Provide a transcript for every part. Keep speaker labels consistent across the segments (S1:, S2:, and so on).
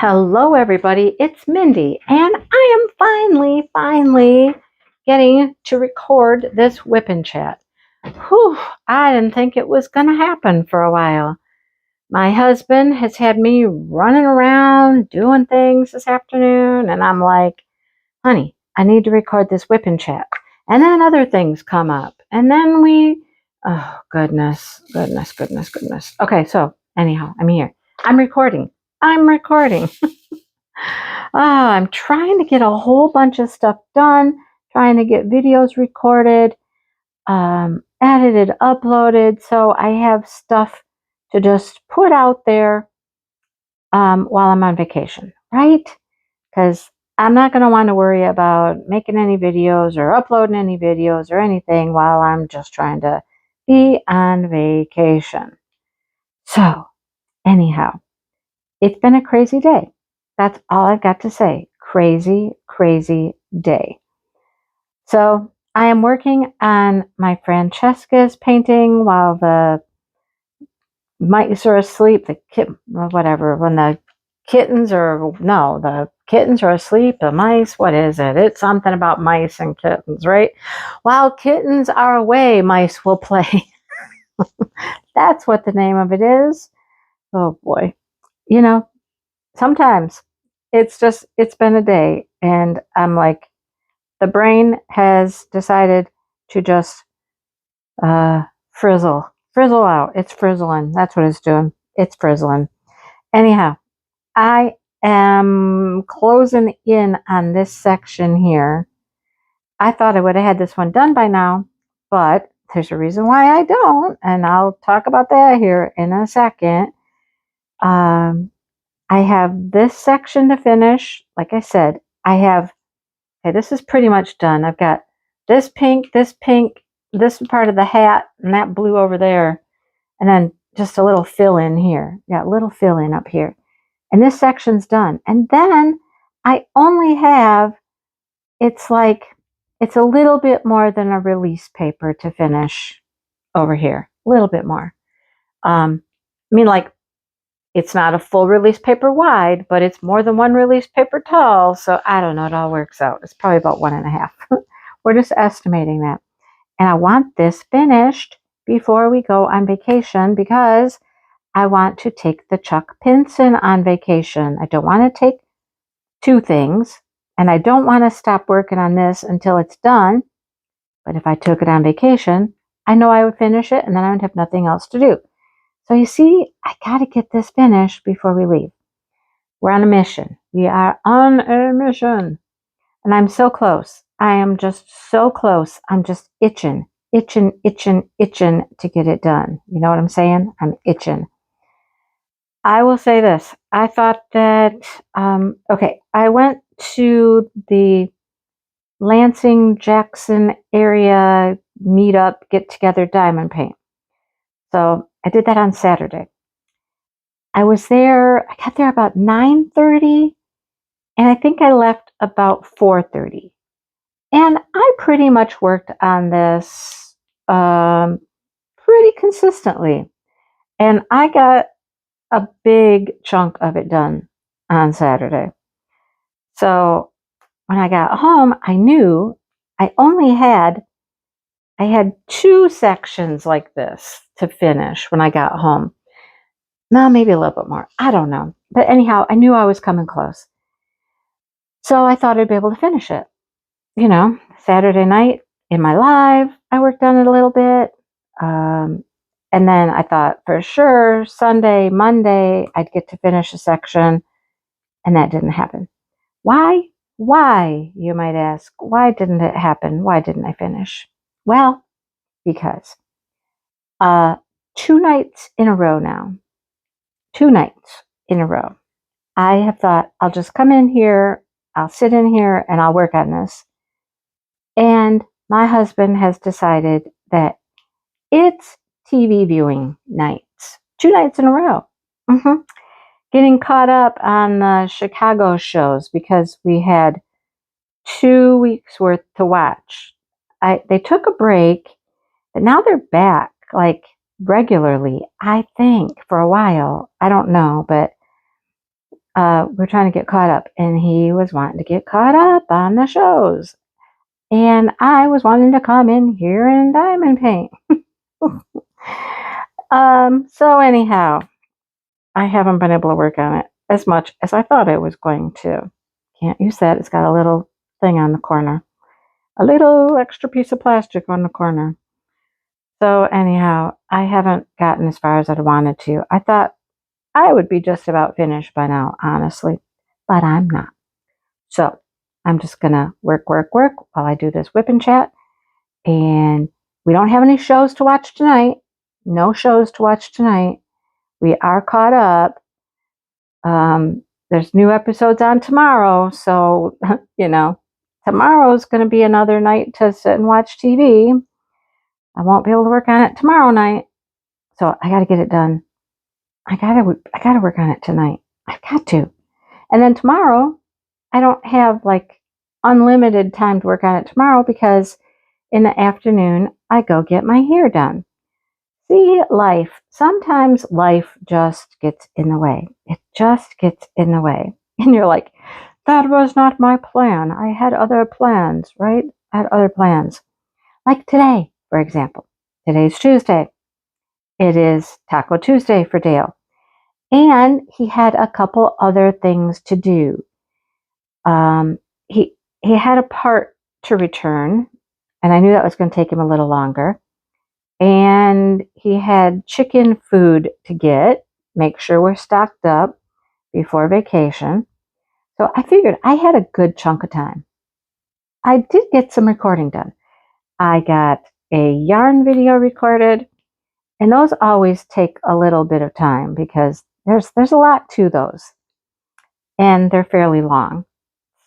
S1: Hello, everybody. It's Mindy, and I am finally getting to record this whip and chat. Whew, I didn't think it was going to happen for a while. My husband has had me running around doing things this afternoon, and I'm like, honey, I need to record this whip and chat. And then other things come up, and then oh, goodness. Okay, so anyhow, I'm here. I'm recording. I'm trying to get a whole bunch of stuff done, trying to get videos recorded, edited, uploaded, so I have stuff to just put out there while I'm on vacation, right? Because I'm not going to want to worry about making any videos or uploading any videos or anything while I'm just trying to be on vacation. So, anyhow, it's been a crazy day. That's all I've got to say. Crazy day. So I am working on my Francesca's painting while the mice are asleep. The kittens are asleep. The mice, what is it? It's something about mice and kittens, right? While kittens are away, mice will play. That's what the name of it is. Oh boy. Sometimes it's been a day and I'm like, the brain has decided to just frizzle out. It's frizzling. That's what it's doing. It's frizzling. Anyhow, I am closing in on this section here. I thought I would have had this one done by now, but there's a reason why I don't, and I'll talk about that here in a second. I have this section to finish. Like I said, this is pretty much done. I've got this pink, this part of the hat, and that blue over there. And then just a little fill in here. Yeah, a little fill in up here. And this section's done. And then I only have, it's a little bit more than a release paper to finish over here. A little bit more. It's not a full release paper wide, but it's more than one release paper tall. So I don't know, it all works out. It's probably about 1.5. We're just estimating that. And I want this finished before we go on vacation because I want to take the Chuck Pinson on vacation. I don't want to take two things, and I don't want to stop working on this until it's done. But if I took it on vacation, I know I would finish it, and then I would have nothing else to do. So you see, I got to get this finished before we leave. We're on a mission. We are on a mission. And I'm so close. I am just so close. I'm just itching to get it done. You know what I'm saying? I'm itching. I will say this. I thought that, I went to the Lansing, Jackson area meetup, get together, diamond paint. So I did that on Saturday. I got there about 9:30, and I think I left about 4:30. And I pretty much worked on this pretty consistently. And I got a big chunk of it done on Saturday. So when I got home, I knew I had two sections like this to finish when I got home. No, maybe a little bit more. I don't know. But anyhow, I knew I was coming close. So I thought I'd be able to finish it. Saturday night in my live, I worked on it a little bit. And then I thought for sure Sunday, Monday, I'd get to finish a section. And that didn't happen. Why? Why, you might ask? Why didn't it happen? Why didn't I finish? Well, because 2 nights in a row now, I have thought, I'll just come in here, I'll sit in here, and I'll work on this. And my husband has decided that it's TV viewing nights. 2 nights in a row. Getting caught up on the Chicago shows because we had 2 weeks worth to watch. They took a break, but now they're back regularly, I think, for a while. I don't know, but we're trying to get caught up, and he was wanting to get caught up on the shows, and I was wanting to come in here in diamond paint. So anyhow, I haven't been able to work on it as much as I thought I was going to. Can't use that. It's got a little thing on the corner, a little extra piece of plastic on the corner. So anyhow, I haven't gotten as far as I wanted to. I thought I would be just about finished by now, honestly, but I'm not. So I'm just gonna work while I do this WIP and chat. And we don't have any shows to watch tonight. No shows to watch tonight. We are caught up. There's new episodes on tomorrow, so tomorrow's going to be another night to sit and watch TV. I won't be able to work on it tomorrow night, so I got to get it done. I gotta work on it tonight. I've got to. And then tomorrow, I don't have like unlimited time to work on it tomorrow because in the afternoon I go get my hair done. See, sometimes life just gets in the way. It just gets in the way. And you're like, that was not my plan. I had other plans, right? I had other plans. Like today, for example. Today's Tuesday. It is Taco Tuesday for Dale. And he had a couple other things to do. He had a part to return, and I knew that was going to take him a little longer. And he had chicken food to make sure we're stocked up before vacation. So I figured I had a good chunk of time. I did get some recording done. I got a yarn video recorded, and those always take a little bit of time because there's a lot to those, and they're fairly long.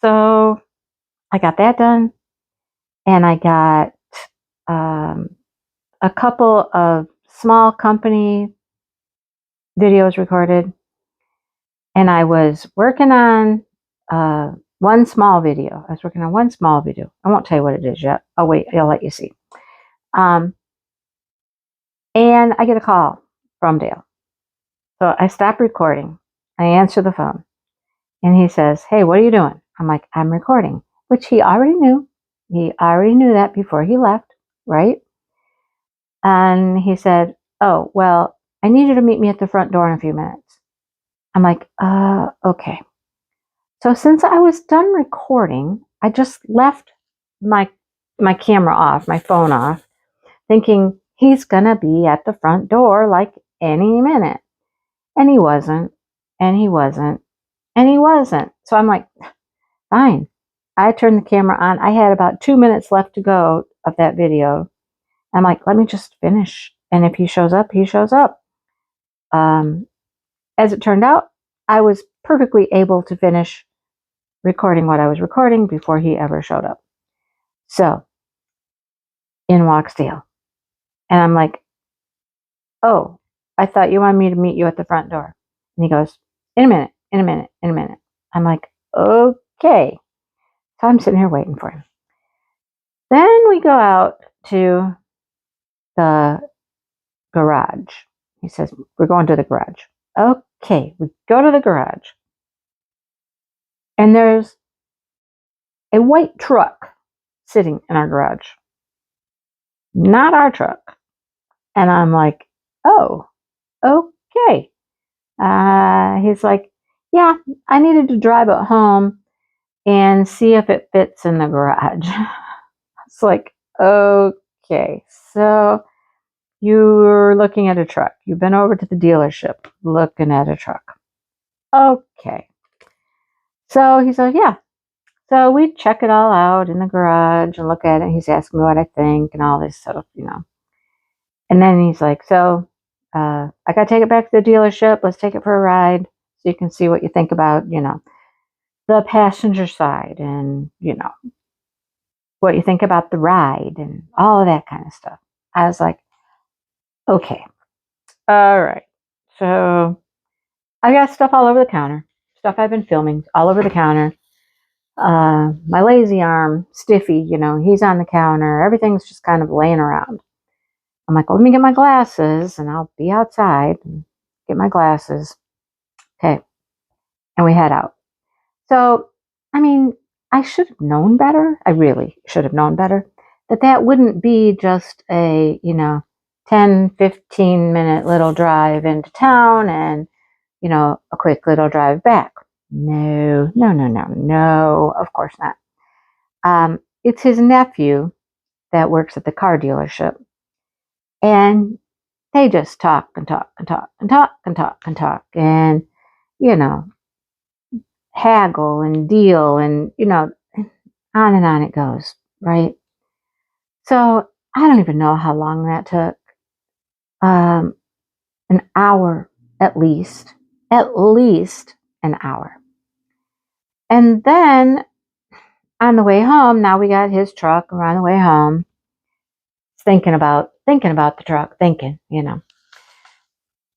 S1: So I got that done, and I got a couple of small company videos recorded, and I was working on one small video. I won't tell you what it is yet. Oh wait, I'll let you see. And I get a call from Dale. So I stop recording. I answer the phone, and he says, "Hey, what are you doing?" I'm like, "I'm recording," which he already knew. He already knew that before he left, right? And he said, "Oh, well, I need you to meet me at the front door in a few minutes." I'm like, okay. So since I was done recording, I just left my camera off, my phone off, thinking he's gonna be at the front door like any minute. And he wasn't, and he wasn't, and he wasn't. So I'm like, fine. I turned the camera on. I had about 2 minutes left to go of that video. I'm like, let me just finish. And if he shows up, he shows up. As it turned out, I was perfectly able to finish recording what I was recording before he ever showed up. So, in walks Dale. And I'm like, oh, I thought you wanted me to meet you at the front door. And he goes, in a minute. I'm like, okay. So I'm sitting here waiting for him. Then we go out to the garage. He says, we're going to the garage. Okay, we go to the garage. And there's a white truck sitting in our garage. Not our truck. And I'm like, oh, okay. He's like, yeah, I needed to drive it home and see if it fits in the garage. It's like, okay, so you're looking at a truck. You've been over to the dealership looking at a truck. Okay. So he said, yeah. So we check it all out in the garage and look at it. He's asking me what I think and all this stuff, And then he's like, so I got to take it back to the dealership. Let's take it for a ride so you can see what you think about, the passenger side and, what you think about the ride and all of that kind of stuff. I was like, okay, all right. So I got stuff all over the counter, stuff I've been filming all over the counter. My lazy arm, Stiffy, he's on the counter. Everything's just kind of laying around. I'm like, well, let me get my glasses and I'll be outside and get my glasses. Okay. and we head out. So, I mean, I should have known better. I really should have known better. That wouldn't be just a, 10, 15-minute little drive into town and, a quick little drive back. No, no, no, no, no, of course not. It's his nephew that works at the car dealership. And they just talk and talk and talk and talk and talk and talk and, you know, haggle and deal and, on and on it goes, right? So I don't even know how long that took. An hour at least an hour. And then on the way home, now we got his truck. We're on the way home, thinking about the truck,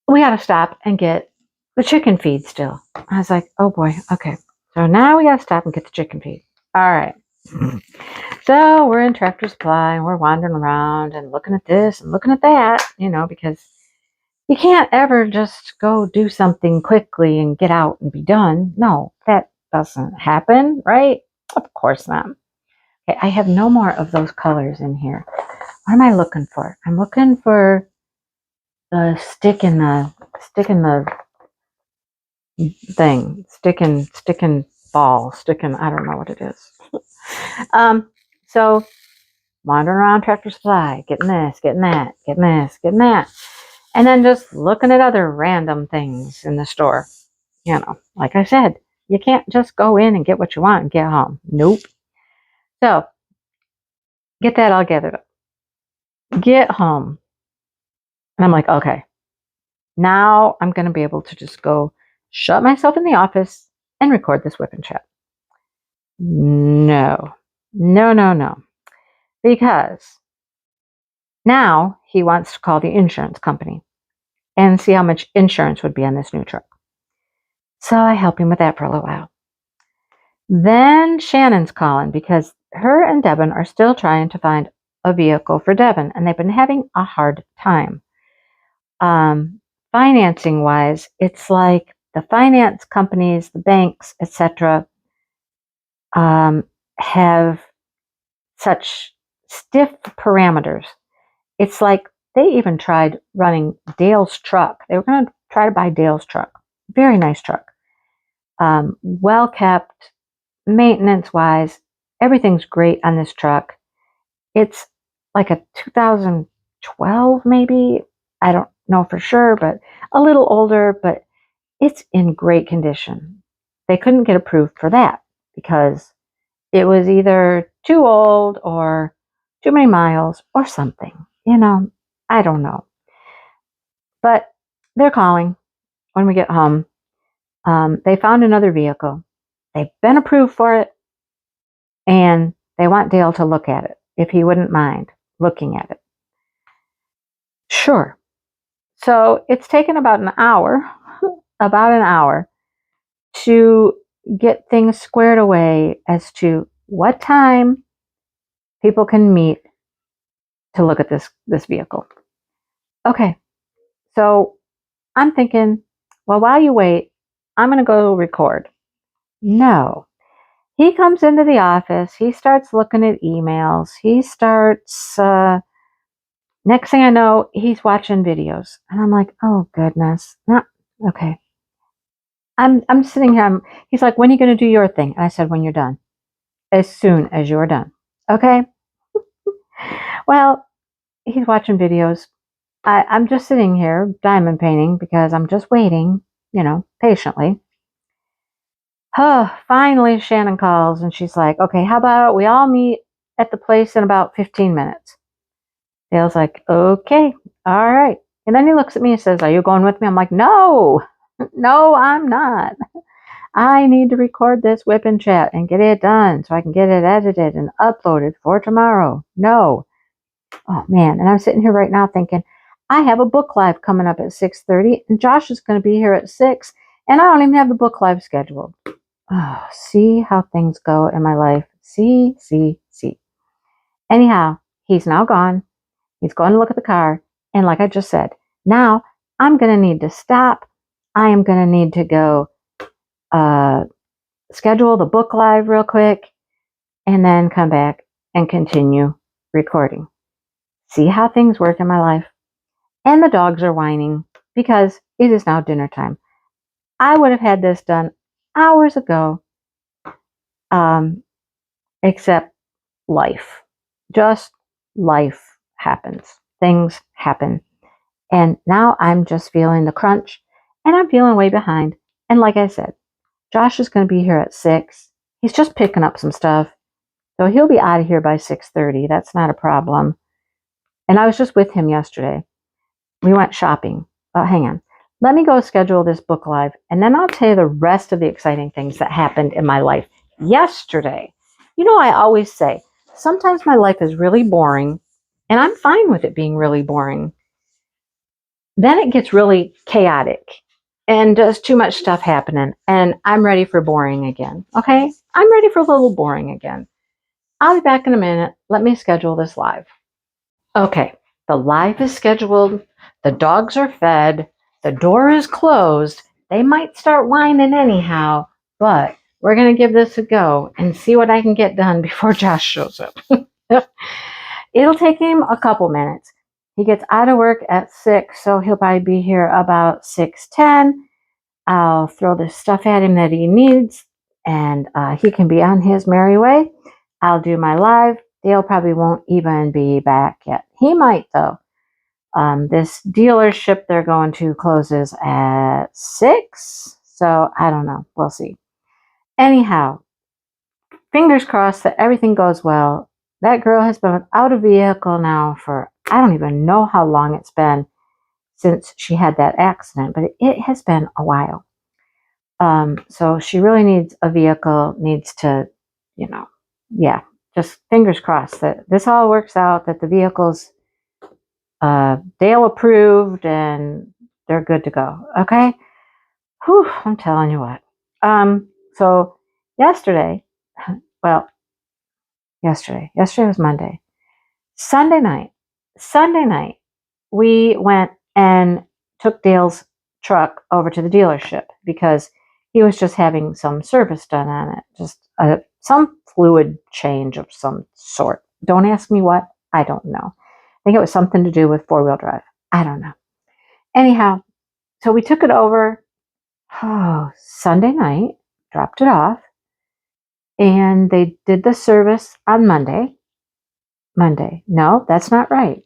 S1: we got to stop and get the chicken feed still. I was like, oh boy, okay. So now we got to stop and get the chicken feed. All right. So we're in Tractor Supply and we're wandering around and looking at this and looking at that, because you can't ever just go do something quickly and get out and be done. No, that doesn't happen, right? Of course not. Okay, I have no more of those colors in here. What am I looking for? I'm looking for the stick in the thing, sticking ball, I don't know what it is. So wandering around Tractor Supply, getting this, getting that, getting this, getting that. And then just looking at other random things in the store. Like I said, you can't just go in and get what you want and get home. Nope. So get that all gathered up. Get home. And I'm like, okay, now I'm going to be able to just go shut myself in the office and record this WIP and chat. No. Because now he wants to call the insurance company and see how much insurance would be on this new truck. So I help him with that for a little while. Then Shannon's calling because her and Devin are still trying to find a vehicle for Devin, and they've been having a hard time. Financing wise, it's like the finance companies, the banks, etc., have such stiff parameters. It's like they even tried running Dale's truck. They were going to try to buy Dale's truck. Very nice truck. Well kept, maintenance wise, everything's great on this truck. It's like a 2012 maybe. I don't know for sure, but a little older, but it's in great condition. They couldn't get approved for that because it was either too old or too many miles or something. I don't know. But they're calling when we get home. They found another vehicle. They've been approved for it, and they want Dale to look at it, if he wouldn't mind looking at it. Sure. So it's taken about an hour to get things squared away as to what time people can meet to look at this vehicle. Okay. So I'm thinking, well, while you wait, I'm going to go record. No. He comes into the office. He starts looking at emails. He starts, next thing I know, he's watching videos. And I'm like, oh, goodness. No, okay. I'm sitting here. He's like, when are you going to do your thing? And I said, when you're done. As soon as you're done. Okay? Well, he's watching videos. I'm just sitting here diamond painting because I'm just waiting, patiently. Oh, finally Shannon calls and she's like, okay, how about we all meet at the place in about 15 minutes? Dale's like, okay, all right. And then he looks at me and says, are you going with me? I'm like, no, I'm not. I need to record this WIP and chat and get it done so I can get it edited and uploaded for tomorrow. No. Oh, man. And I'm sitting here right now thinking, I have a book live coming up at 6:30 and Josh is going to be here at 6 and I don't even have the book live scheduled. Oh, see how things go in my life. See. Anyhow, he's now gone. He's going to look at the car. And like I just said, now I'm going to need to stop. I am going to need to go uh, schedule the book live real quick, and then come back and continue recording. See how things work in my life. And the dogs are whining because it is now dinner time. I would have had this done hours ago, except life. Just life happens. Things happen. And now I'm just feeling the crunch, and I'm feeling way behind. And like I said, Josh is going to be here at 6. He's just picking up some stuff. So he'll be out of here by 6:30. That's not a problem. And I was just with him yesterday. We went shopping. Oh, hang on. Let me go schedule this book live, and then I'll tell you the rest of the exciting things that happened in my life yesterday. You know, I always say, sometimes my life is really boring, and I'm fine with it being really boring. Then it gets really chaotic, and there's too much stuff happening, and I'm ready for boring again. Okay? I'm ready for a little boring again. I'll be back in a minute. Let me schedule this live. Okay, the live is scheduled. The dogs are fed. The door is closed. They might start whining anyhow, but we're going to give this a go and see what I can get done before Josh shows up. It'll take him a couple minutes. He gets out of work at 6, so he'll probably be here about 6:10. I'll throw the stuff at him that he needs, and he can be on his merry way. I'll do my live. Dale probably won't even be back yet. He might, though. This dealership they're going to closes at 6, so I don't know. We'll see. Anyhow, fingers crossed that everything goes well. That girl has been without a vehicle now for, I don't even know how long it's been since she had that accident, but it has been a while. So she really needs a vehicle, needs to, yeah, just fingers crossed that this all works out, that the vehicle's Dale approved and they're good to go. Okay. Whew, I'm telling you what. So yesterday was Monday. Sunday night, we went and took Dale's truck over to the dealership because he was just having some service done on it. Just some fluid change of some sort. Don't ask me what. I don't know. I think it was something to do with 4-wheel drive. I don't know. Anyhow, so we took it over Sunday night, dropped it off, and they did the service on Monday. No, that's not right.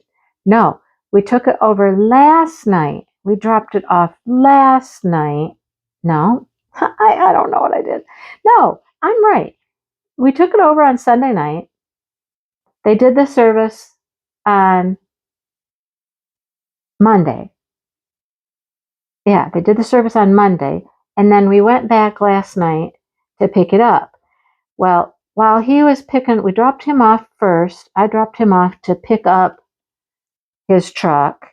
S1: No, we took it over last night. We dropped it off last night. No, I don't know what I did. No, I'm right. We took it over on Sunday night. They did the service on Monday. Yeah, they did the service on Monday. And then we went back last night to pick it up. Well, while he was we dropped him off first. I dropped him off to pick up his truck.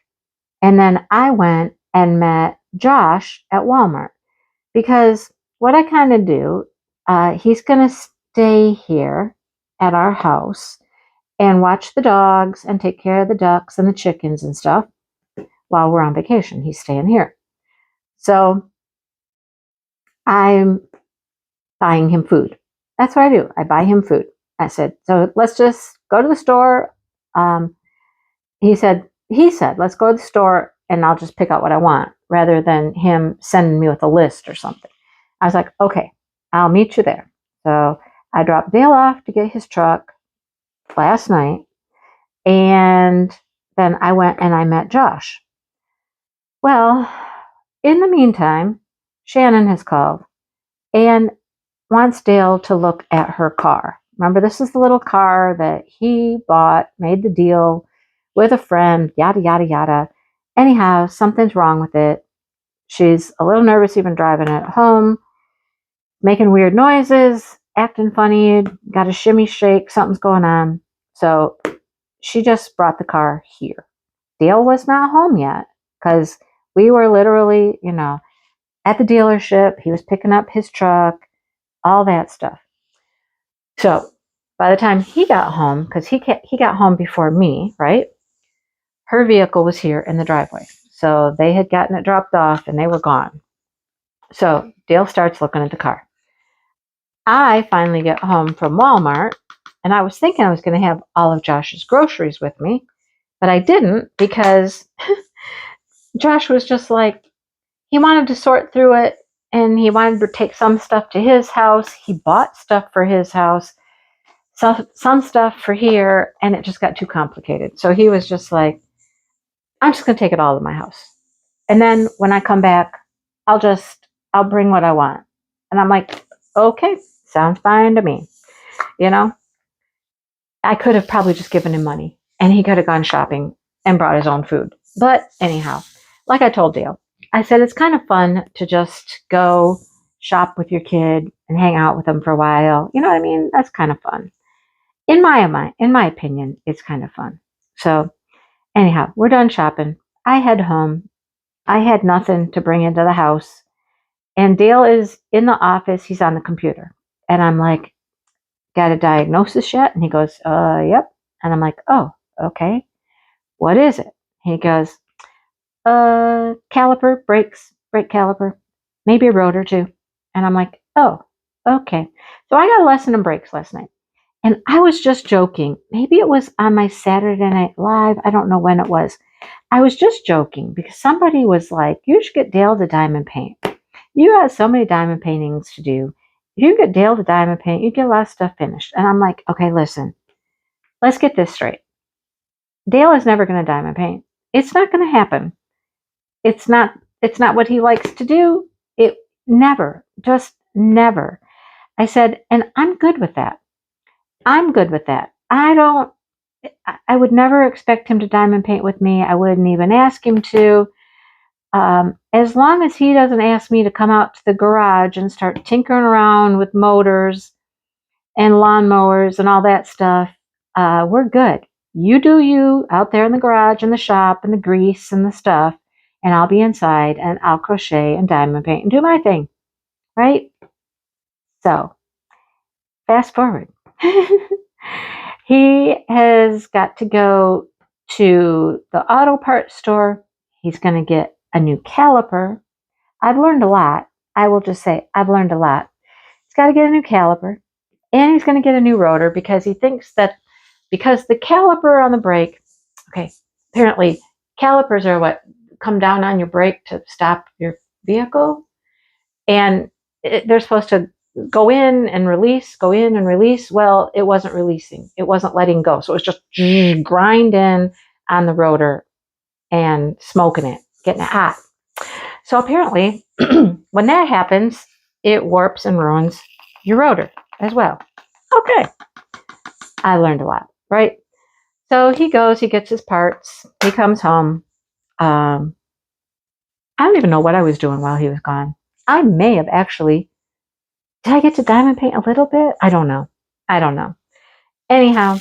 S1: And then I went and met Josh at Walmart because what I kind of do, he's going to stay here at our house and watch the dogs and take care of the ducks and the chickens and stuff while we're on vacation. He's staying here. So I'm buying him food. That's what I do. I buy him food. I said, so let's just go to the store. He said, let's go to the store and I'll just pick out what I want rather than him sending me with a list or something. I was like, okay, I'll meet you there. So I dropped Dale off to get his truck last night. And then I went and I met Josh. Well, in the meantime, Shannon has called and wants Dale to look at her car. Remember, this is the little car that he bought, made the deal with a friend, yada, yada, yada. Anyhow, something's wrong with it. She's a little nervous even driving it home, making weird noises, acting funny, got a shimmy shake, something's going on. So she just brought the car here. Dale was not home yet because we were literally, at the dealership. He was picking up his truck, all that stuff. So by the time he got home, because he got home before me, right? Her vehicle was here in the driveway. So they had gotten it dropped off and they were gone. So Dale starts looking at the car. I finally get home from Walmart, and I was thinking I was going to have all of Josh's groceries with me, but I didn't because Josh was just like, he wanted to sort through it, and he wanted to take some stuff to his house. He bought stuff for his house, some stuff for here, and it just got too complicated. So he was just like, I'm just going to take it all to my house. And then when I come back, I'll bring what I want. And I'm like, okay, sounds fine to me. You know, I could have probably just given him money and he could have gone shopping and brought his own food. But anyhow, like I told Dale, I said it's kind of fun to just go shop with your kid and hang out with them for a while. You know what I mean? That's kind of fun. In my opinion, it's kind of fun. So anyhow, we're done shopping. I head home. I had nothing to bring into the house. And Dale is in the office. He's on the computer. And I'm like, got a diagnosis yet? And he goes, yep. And I'm like, oh, okay. What is it? He goes, caliper, brakes, brake caliper, maybe a rotor too. And I'm like, oh, okay. So I got a lesson in brakes last night. And I was just joking. Maybe it was on my Saturday Night Live. I don't know when it was. I was just joking because somebody was like, you should get Dale to diamond paint. You have so many diamond paintings to do. If you get Dale to diamond paint, you get a lot of stuff finished. And I'm like, okay, listen, let's get this straight. Dale is never going to diamond paint. It's not going to happen. It's not what he likes to do. It never, just never. I said, and I'm good with that. I'm good with that. I would never expect him to diamond paint with me. I wouldn't even ask him to. As long as he doesn't ask me to come out to the garage and start tinkering around with motors and lawnmowers and all that stuff, we're good. You do you out there in the garage and the shop and the grease and the stuff, and I'll be inside and I'll crochet and diamond paint and do my thing, right? So, fast forward. He has got to go to the auto parts store. He's going to get a new caliper. I've learned a lot. I will just say I've learned a lot. He's got to get a new caliper, and he's going to get a new rotor because he thinks that because the caliper on the brake, okay, apparently calipers are what come down on your brake to stop your vehicle, and they're supposed to go in and release, go in and release. Well, it wasn't releasing. It wasn't letting go. So it was just grinding on the rotor and smoking it, getting it hot. So apparently, when that happens, it warps and ruins your rotor as well. Okay. I learned a lot, right? So he goes, he gets his parts, he comes home. I don't even know what I was doing while he was gone. I may have actually, did I get to diamond paint a little bit? I don't know. Anyhow,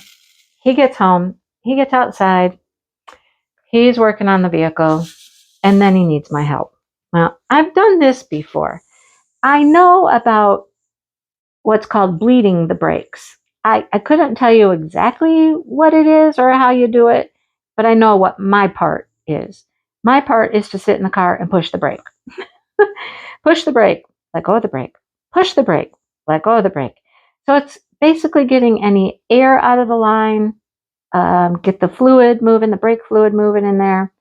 S1: he gets home, he gets outside, he's working on the vehicle, and then he needs my help. Well, I've done this before. I know about what's called bleeding the brakes. I couldn't tell you exactly what it is or how you do it, but I know what my part is. My part is to sit in the car and push the brake. Push the brake, let go of the brake. Push the brake, let go of the brake. So it's basically getting any air out of the line, get the fluid moving, the brake fluid moving in there,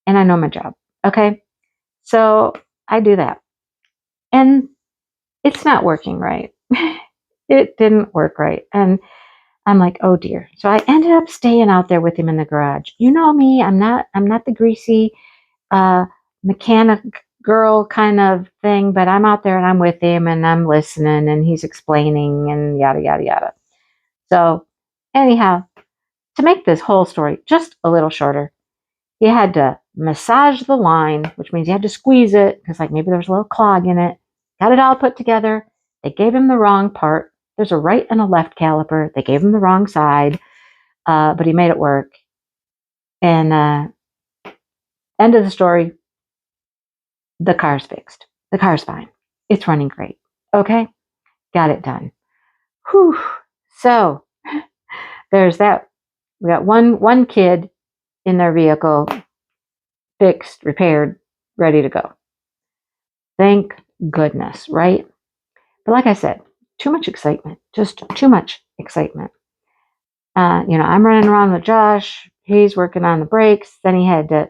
S1: and I know my job. Okay, so I do that. And it's not working right. It didn't work right. And I'm like, oh dear. So I ended up staying out there with him in the garage. You know me, I'm not the greasy mechanic girl kind of thing, but I'm out there and I'm with him and I'm listening and he's explaining and yada yada yada. So anyhow, to make this whole story just a little shorter, he had to massage the line, which means you had to squeeze it because like maybe there was a little clog in it. Got it all put together. They gave him the wrong part. There's a right and a left caliper. They gave him the wrong side, but he made it work. And end of the story, the car's fixed. The car's fine. It's running great. Okay? Got it done. Whew. So there's that. We got one kid in their vehicle, fixed, repaired, ready to go. Thank goodness, right? But like I said, too much excitement, just too much excitement. I'm running around with Josh. He's working on the brakes. Then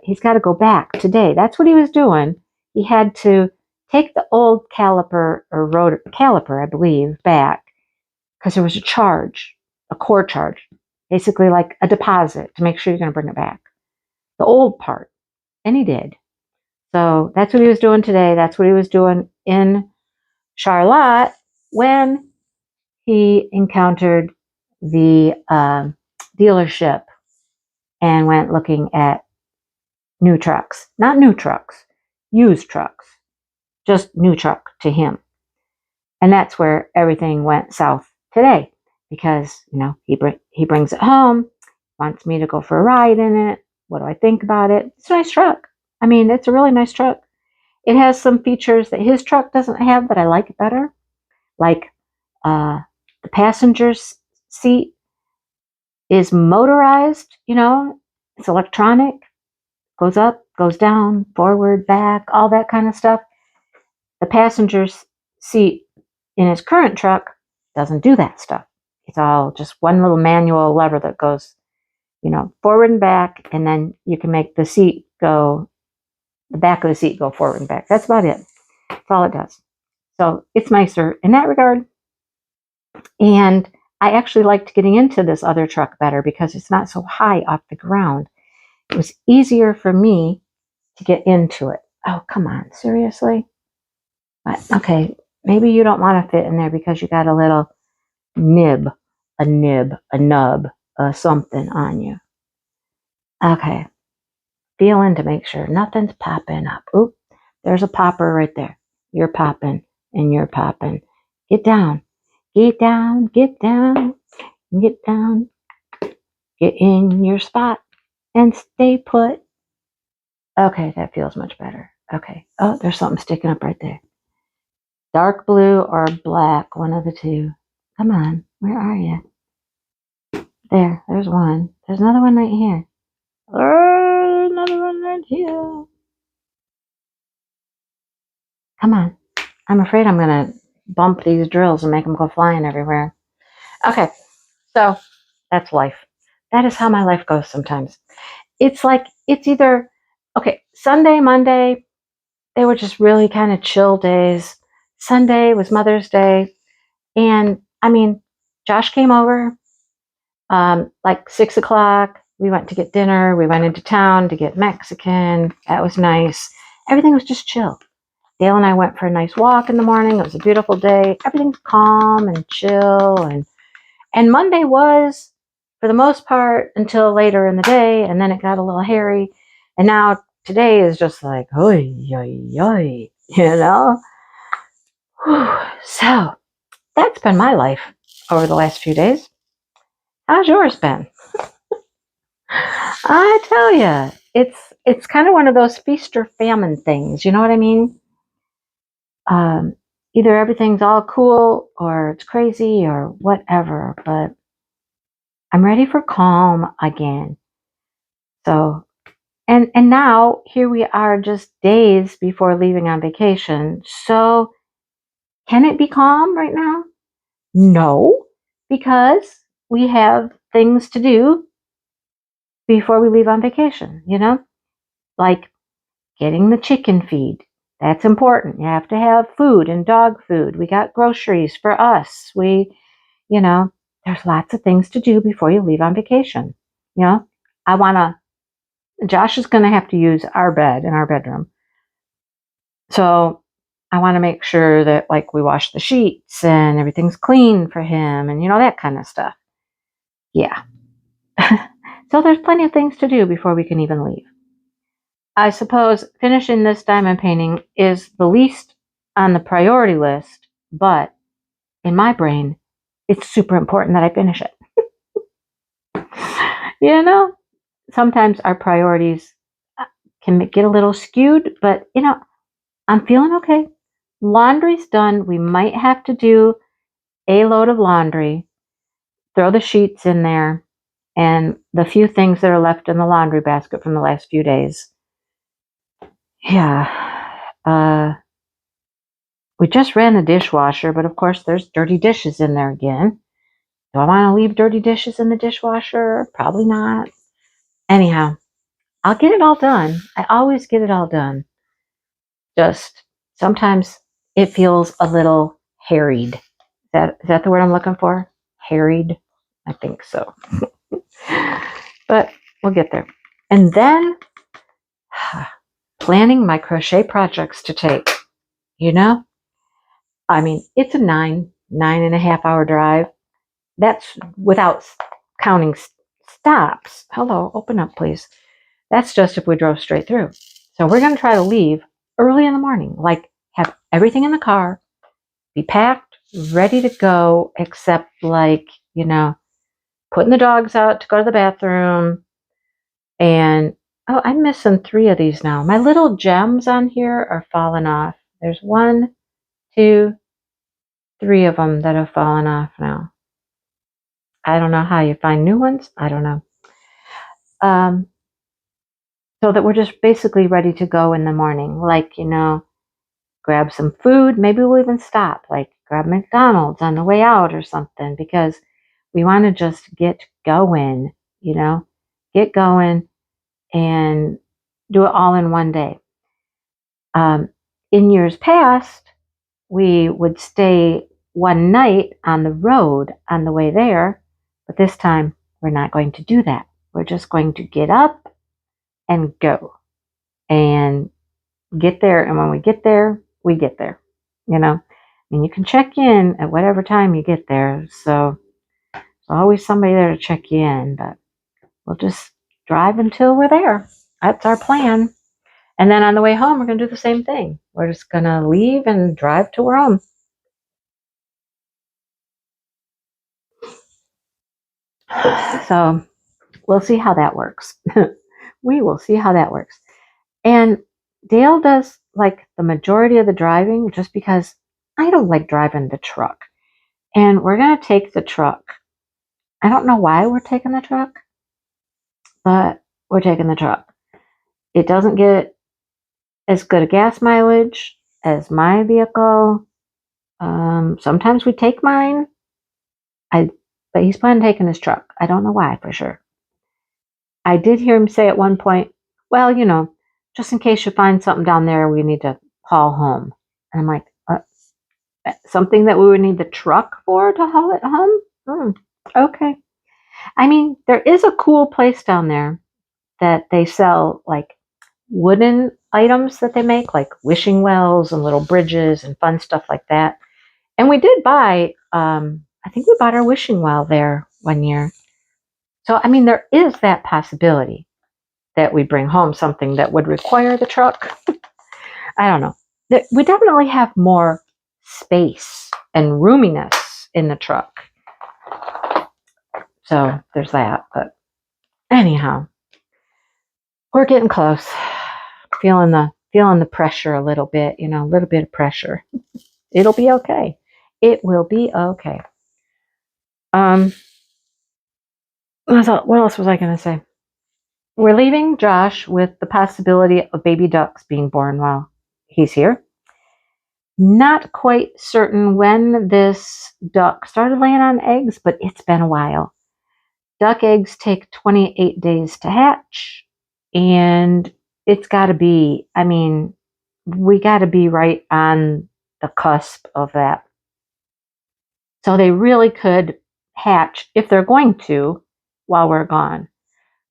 S1: he's got to go back today. That's what he was doing. He had to take the old caliper or rotor caliper, I believe, back because there was a core charge, basically like a deposit to make sure you're going to bring it back. The old part. And he did. So that's what he was doing today. That's what he was doing in Charlotte when he encountered the dealership and went looking at new trucks. Not new trucks, used trucks. Just new truck to him. And that's where everything went south today because, he brings it home, wants me to go for a ride in it. What do I think about it? It's a nice truck. I mean, it's a really nice truck. It has some features that his truck doesn't have that I like better, like the passenger's seat is motorized, it's electronic, goes up, goes down, forward, back, all that kind of stuff. The passenger's seat in his current truck doesn't do that stuff. It's all just one little manual lever that goes, forward and back, and then you can make the back of the seat go forward and back. That's about it. That's all it does. So it's nicer in that regard. And I actually liked getting into this other truck better because it's not so high off the ground. It was easier for me to get into it. Oh, come on. Seriously? Okay, maybe you don't want to fit in there because you got a little nub, something on you. Okay. Feeling to make sure nothing's popping up. Oop, there's a popper right there. You're popping and you're popping. Get down. Get down, get down, get down. Get in your spot and stay put. Okay, that feels much better. Okay. Oh, there's something sticking up right there. Dark blue or black, one of the two. Come on, where are you? There's one. There's another one right here. Another one right here. Come on. I'm afraid I'm going to bump these drills and make them go flying everywhere. Okay, so that's life. That is how my life goes sometimes. It's like, it's either, Sunday, Monday, they were just really kind of chill days. Sunday was Mother's Day. And Josh came over like 6 o'clock. We went to get dinner. We went into town to get Mexican. That was nice. Everything was just chill. Dale and I went for a nice walk in the morning. It was a beautiful day. Everything's calm and chill. And Monday was, for the most part, until later in the day. And then it got a little hairy. And now today is just like, oi, oi, oi, So that's been my life over the last few days. How's yours been? I tell you, it's kind of one of those feast or famine things. You know what I mean? Either everything's all cool or it's crazy or whatever, but I'm ready for calm again. So, and now here we are just days before leaving on vacation. So can it be calm right now? No, because we have things to do before we leave on vacation, like getting the chicken feed. That's important. You have to have food and dog food. We got groceries for us. There's lots of things to do before you leave on vacation. Josh is going to have to use our bed in our bedroom. So I want to make sure that we wash the sheets and everything's clean for him and that kind of stuff. Yeah. So there's plenty of things to do before we can even leave. I suppose finishing this diamond painting is the least on the priority list, but in my brain, it's super important that I finish it. Sometimes our priorities can get a little skewed, but I'm feeling okay. Laundry's done. We might have to do a load of laundry, throw the sheets in there, and the few things that are left in the laundry basket from the last few days. Yeah. We just ran the dishwasher, but of course there's dirty dishes in there again. Do I want to leave dirty dishes in the dishwasher? Probably not. Anyhow, I'll get it all done. I always get it all done. Just sometimes it feels a little harried. Is that the word I'm looking for? Harried? I think so. But we'll get there. And then planning my crochet projects to take. I mean, it's a 9.5 hour drive. That's without counting stops. Hello, open up, please. That's just if we drove straight through. So we're going to try to leave early in the morning, like have everything in the car, be packed, ready to go, except like, putting the dogs out to go to the bathroom. And, oh, I'm missing 3 of these now. My little gems on here are falling off. There's 1, 2, 3 of them that have fallen off now. I don't know how you find new ones. I don't know. So that we're just basically ready to go in the morning. Like, grab some food. Maybe we'll even stop, like grab McDonald's on the way out or something, because we want to just get going, get going and do it all in one day. In years past, we would stay one night on the road on the way there, but this time we're not going to do that. We're just going to get up and go and get there. And when we get there, we get there, and you can check in at whatever time you get there. So there's always somebody there to check you in, but we'll just drive until we're there. That's our plan. And then on the way home, we're going to do the same thing. We're just going to leave and drive to our home. So we'll see how that works. We will see how that works. And Dale does like the majority of the driving just because I don't like driving the truck. And we're going to take the truck. I don't know why we're taking the truck, but we're taking the truck. It doesn't get as good a gas mileage as my vehicle. Sometimes we take mine. But he's planning on taking his truck. I don't know why for sure. I did hear him say at one point, well, just in case you find something down there we need to haul home. And I'm like, something that we would need the truck for to haul it home? Okay. I mean, there is a cool place down there that they sell like wooden items that they make, like wishing wells and little bridges and fun stuff like that. And we did buy, I think we bought our wishing well there one year. So, I mean, there is that possibility that we bring home something that would require the truck. I don't know. We definitely have more space and roominess in the truck. So there's that. But anyhow, we're getting close. Feeling the pressure a little bit, a little bit of pressure. It'll be okay. It will be okay. What else was I going to say? We're leaving Josh with the possibility of baby ducks being born while he's here. Not quite certain when this duck started laying on eggs, but it's been a while. Duck eggs take 28 days to hatch, and it's got to be, we got to be right on the cusp of that. So they really could hatch, if they're going to, while we're gone.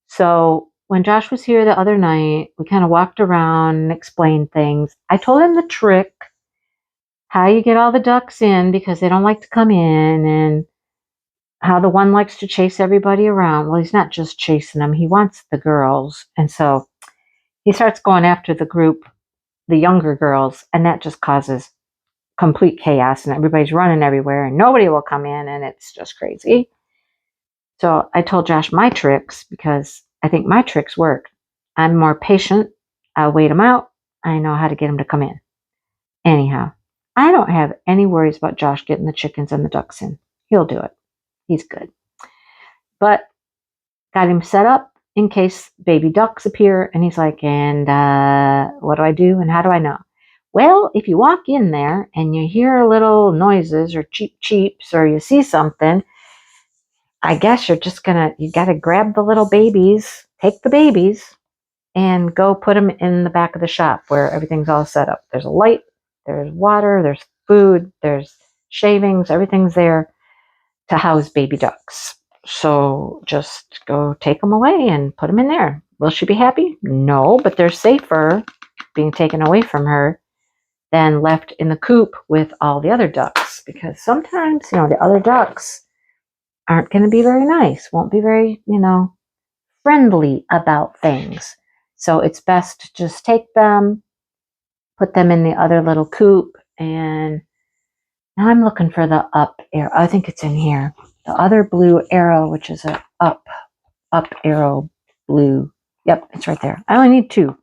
S1: So when Josh was here the other night, we kind of walked around and explained things. I told him the trick, how you get all the ducks in because they don't like to come in, and how the one likes to chase everybody around. Well, he's not just chasing them. He wants the girls. And so he starts going after the group, the younger girls, and that just causes complete chaos, and everybody's running everywhere, and nobody will come in, and it's just crazy. So I told Josh my tricks because I think my tricks work. I'm more patient. I'll wait them out. I know how to get them to come in. Anyhow, I don't have any worries about Josh getting the chickens and the ducks in. He'll do it. He's good. But got him set up in case baby ducks appear. And he's like, and what do I do? And how do I know? Well, if you walk in there and you hear little noises or cheep cheeps or you see something, I guess you got to grab the little babies, take the babies, and go put them in the back of the shop where everything's all set up. There's a light, there's water, there's food, there's shavings, everything's there to house baby ducks. So just go take them away and put them in there. Will she be happy? No, but they're safer being taken away from her than left in the coop with all the other ducks, because sometimes, the other ducks aren't going to be very nice, won't be very, friendly about things. So it's best to just take them, put them in the other little coop, and now I'm looking for the up arrow. I think it's in here. The other blue arrow, which is a up arrow blue. Yep, it's right there. I only need 2.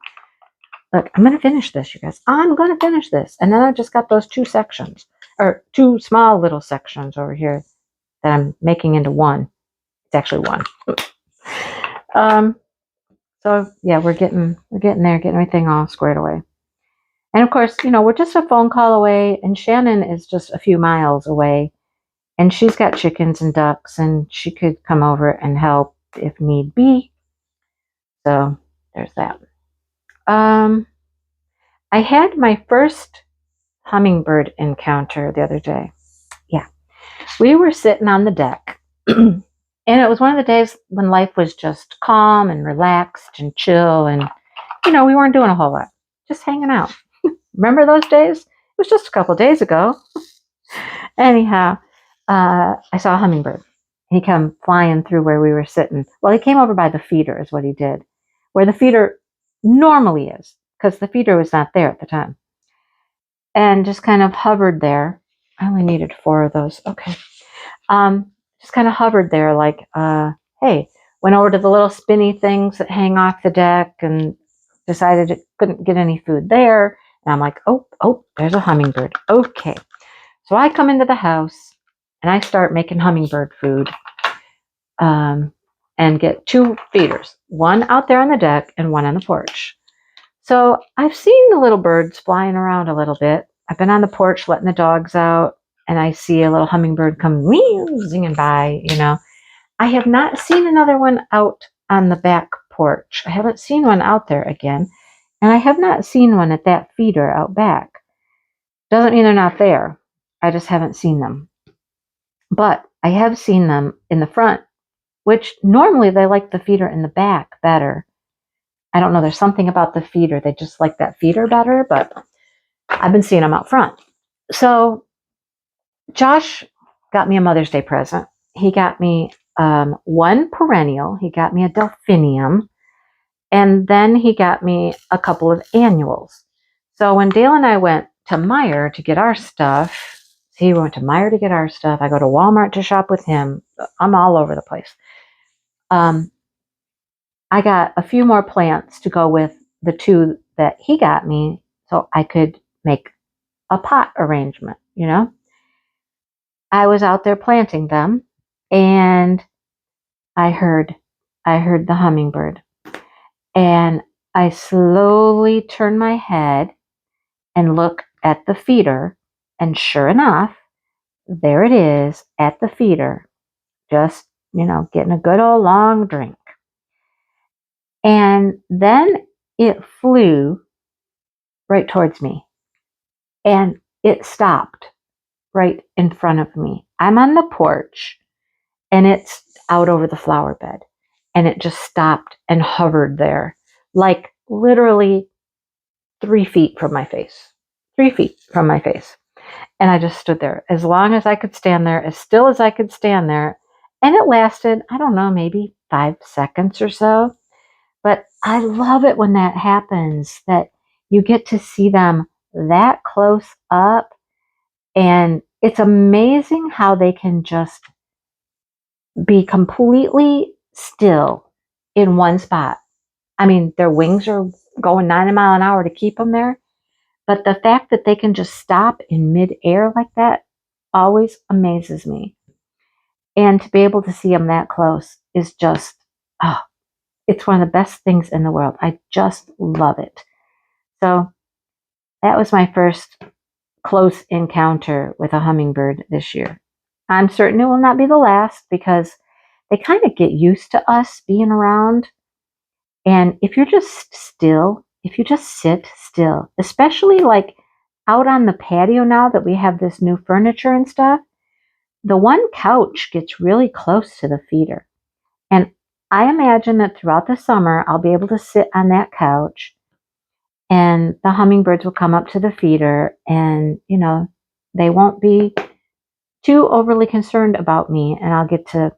S1: Look, I'm going to finish this, you guys. I'm going to finish this. And then I've just got those 2 sections, or 2 small little sections over here that I'm making into one. It's actually 1. So yeah, we're getting there, getting everything all squared away. And of course, we're just a phone call away, and Shannon is just a few miles away, and she's got chickens and ducks, and she could come over and help if need be. So there's that. I had my first hummingbird encounter the other day. Yeah. We were sitting on the deck, and it was one of the days when life was just calm and relaxed and chill, and, we weren't doing a whole lot, just hanging out. Remember those days? It was just a couple days ago. Anyhow, I saw a hummingbird. He came flying through where we were sitting. Well, he came over by the feeder is what he did, where the feeder normally is, because the feeder was not there at the time. And just kind of hovered there. I only needed 4 of those. Okay. Just kind of hovered there like, hey, went over to the little spinny things that hang off the deck and decided it couldn't get any food there. And I'm like, oh, there's a hummingbird. Okay. So I come into the house and I start making hummingbird food, and get 2 feeders, one out there on the deck and one on the porch. So I've seen the little birds flying around a little bit. I've been on the porch letting the dogs out, and I see a little hummingbird come zinging by, I have not seen another one out on the back porch. I haven't seen one out there again, and I have not seen one at that feeder out back. Doesn't mean they're not there. I just haven't seen them. But I have seen them in the front, which normally they like the feeder in the back better. I don't know, there's something about the feeder. They just like that feeder better, but I've been seeing them out front. So Josh got me a Mother's Day present. He got me 1 perennial. He got me a delphinium. And then he got me a couple of annuals. So when Dale and I went to Meijer to get our stuff, he went to Meijer to get our stuff. I go to Walmart to shop with him. I'm all over the place. I got a few more plants to go with the 2 that he got me so I could make a pot arrangement, I was out there planting them, and I heard the hummingbird, and I slowly turned my head and looked at the feeder, and sure enough, there it is at the feeder, just, getting a good old long drink. And then it flew right towards me, and it stopped right in front of me. I'm on the porch, and it's out over the flower bed, and it just stopped and hovered there, like literally 3 feet from my face. 3 feet from my face. And I just stood there as long as I could stand there, as still as I could stand there. And it lasted, I don't know, maybe 5 seconds or so. But I love it when that happens, that you get to see them that close up. And it's amazing how they can just be completely still in one spot. I mean, their wings are going 90 miles an hour to keep them there. But the fact that they can just stop in midair like that always amazes me. And to be able to see them that close is just, it's one of the best things in the world. I just love it. So that was my first close encounter with a hummingbird this year. I'm certain it will not be the last because they kind of get used to us being around. And if you're just still, if you just sit still, especially like out on the patio now that we have this new furniture and stuff, the one couch gets really close to the feeder. And I imagine that throughout the summer, I'll be able to sit on that couch and the hummingbirds will come up to the feeder and, they won't be too overly concerned about me and I'll get to,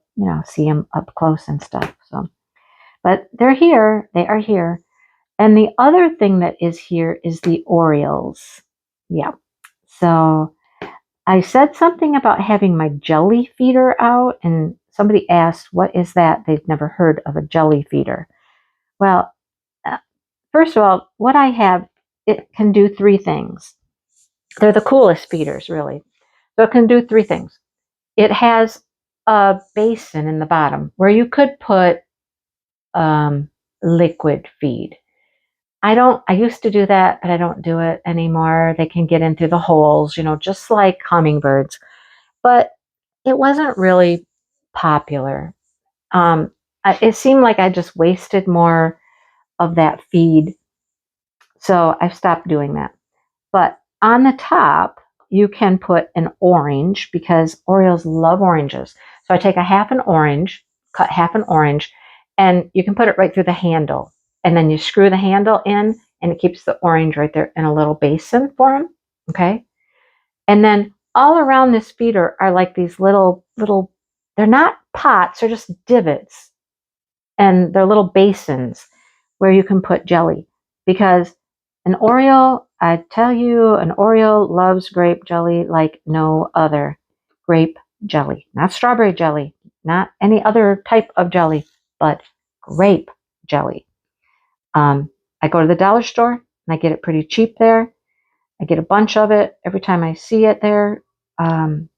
S1: see them up close and stuff. So, but they're here. They are here. And the other thing that is here is the Orioles. Yeah. So I said something about having my jelly feeder out, and somebody asked, what is that? They've never heard of a jelly feeder. Well, first of all, what I have, it can do three things. They're the coolest feeders, really. So it can do three things. It has a basin in the bottom where you could put liquid feed. I used to do that, but I don't do it anymore. They can get in through the holes, just like hummingbirds. But it wasn't really popular. It seemed like I just wasted more of that feed. So I've stopped doing that. But on the top, you can put an orange because Orioles love oranges. So I take a half an orange, cut half an orange, and you can put it right through the handle. And then you screw the handle in and it keeps the orange right there in a little basin for them. Okay. And then all around this feeder are like these little, they're not pots, they're just divots. And they're little basins where you can put jelly. Because an Oriole, I tell you, an Oriole loves grape jelly like no other. Grape jelly, not strawberry jelly, not any other type of jelly, but grape jelly. I go to the dollar store and I get it pretty cheap there. I get a bunch of it every time I see it there, and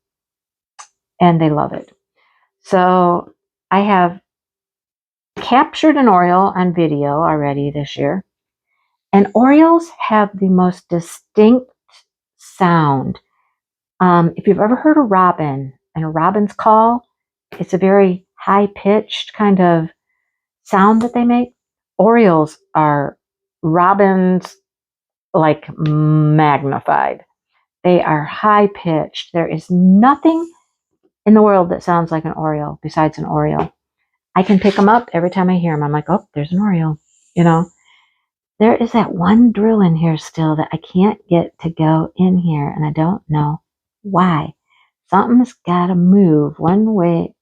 S1: they love it. So I have captured an Oriole on video already this year. And Orioles have the most distinct sound. If you've ever heard a robin and a robin's call, it's a very high-pitched kind of sound that they make. Orioles are robins like magnified. They are high-pitched. There is nothing in the world that sounds like an Oriole besides an Oriole. I can pick them up every time I hear them. I'm like, oh, there's an Oriole, There is that one drill in here still that I can't get to go in here, and I don't know why. Something's got to move one way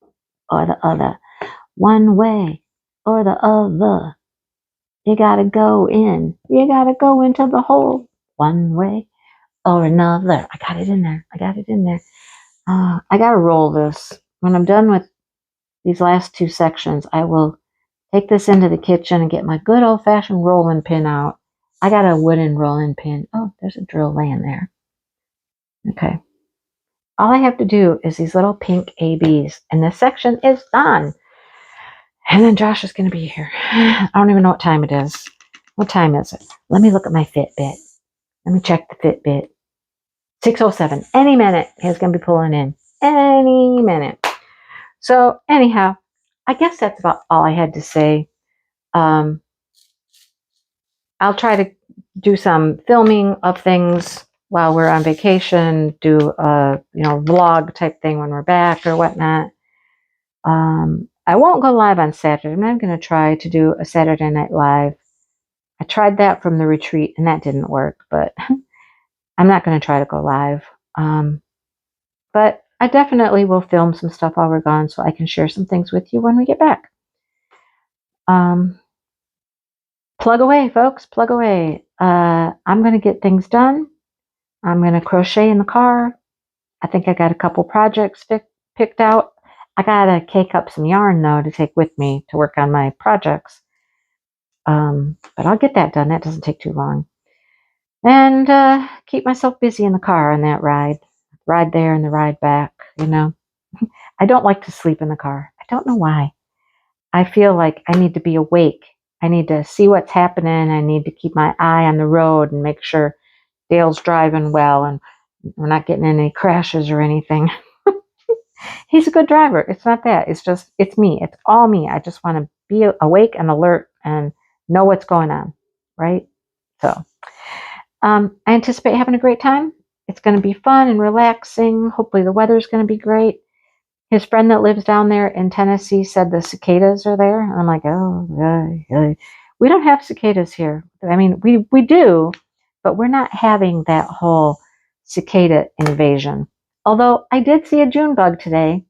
S1: or the other. One way or the other. You got to go in. You got to go into the hole one way or another. I got it in there. I got to roll this. When I'm done with these last two sections, I will take this into the kitchen and get my good old-fashioned rolling pin out. I got a wooden rolling pin. Oh, there's a drill laying there. Okay. All I have to do is these little pink ABs, and this section is done. And then Josh is going to be here. I don't even know what time it is. What time is it? Let me look at my Fitbit. Let me check the Fitbit. 6:07. Any minute, he's going to be pulling in. Any minute. So, anyhow, I guess that's about all I had to say. I'll try to do some filming of things while we're on vacation, do a vlog type thing when we're back or whatnot. I won't go live on Saturday. I'm not going to try to do a Saturday Night Live. I tried that from the retreat and that didn't work, but I'm not going to try to go live. But I definitely will film some stuff while we're gone so I can share some things with you when we get back. Plug away, folks, plug away. I'm going to get things done. I'm going to crochet in the car. I think I got a couple projects picked out. I got to cake up some yarn, though, to take with me to work on my projects. But I'll get that done. That doesn't take too long. And keep myself busy in the car on that ride. Ride there and the ride back, I don't like to sleep in the car. I don't know why. I feel like I need to be awake. I need to see what's happening. I need to keep my eye on the road and make sure Dale's driving well and we're not getting any crashes or anything. He's a good driver. It's not that. It's me. It's all me. I just want to be awake and alert and know what's going on, right? So I anticipate having a great time. It's going to be fun and relaxing. Hopefully the weather's going to be great. His friend that lives down there in Tennessee said the cicadas are there. And I'm like, oh, yeah. We don't have cicadas here. I mean, we do, but we're not having that whole cicada invasion. Although I did see a June bug today.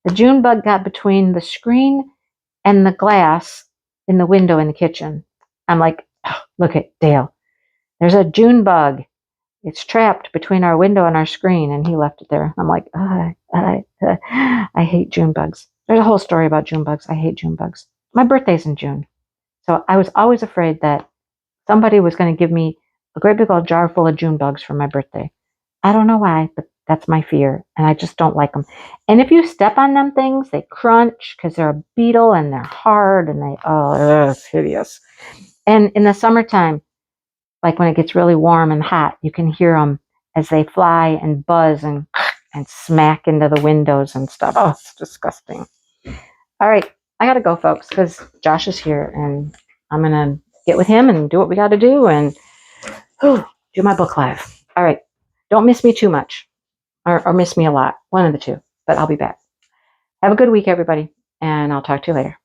S1: The June bug got between the screen and the glass in the window in the kitchen. I'm like, oh, look at Dale. There's a June bug. It's trapped between our window and our screen, and he left it there. I'm like, I hate June bugs. There's a whole story about June bugs. I hate June bugs. My birthday's in June. So I was always afraid that somebody was going to give me a great big old jar full of June bugs for my birthday. I don't know why, but that's my fear, and I just don't like them. And if you step on them things, they crunch because they're a beetle and they're hard and it's hideous. And in the summertime, like when it gets really warm and hot, you can hear them as they fly and buzz and smack into the windows and stuff. Oh, it's disgusting. All right, I got to go, folks, because Josh is here, and I'm going to get with him and do what we got to do and do my book live. All right, don't miss me too much or miss me a lot. One of the two, but I'll be back. Have a good week, everybody, and I'll talk to you later.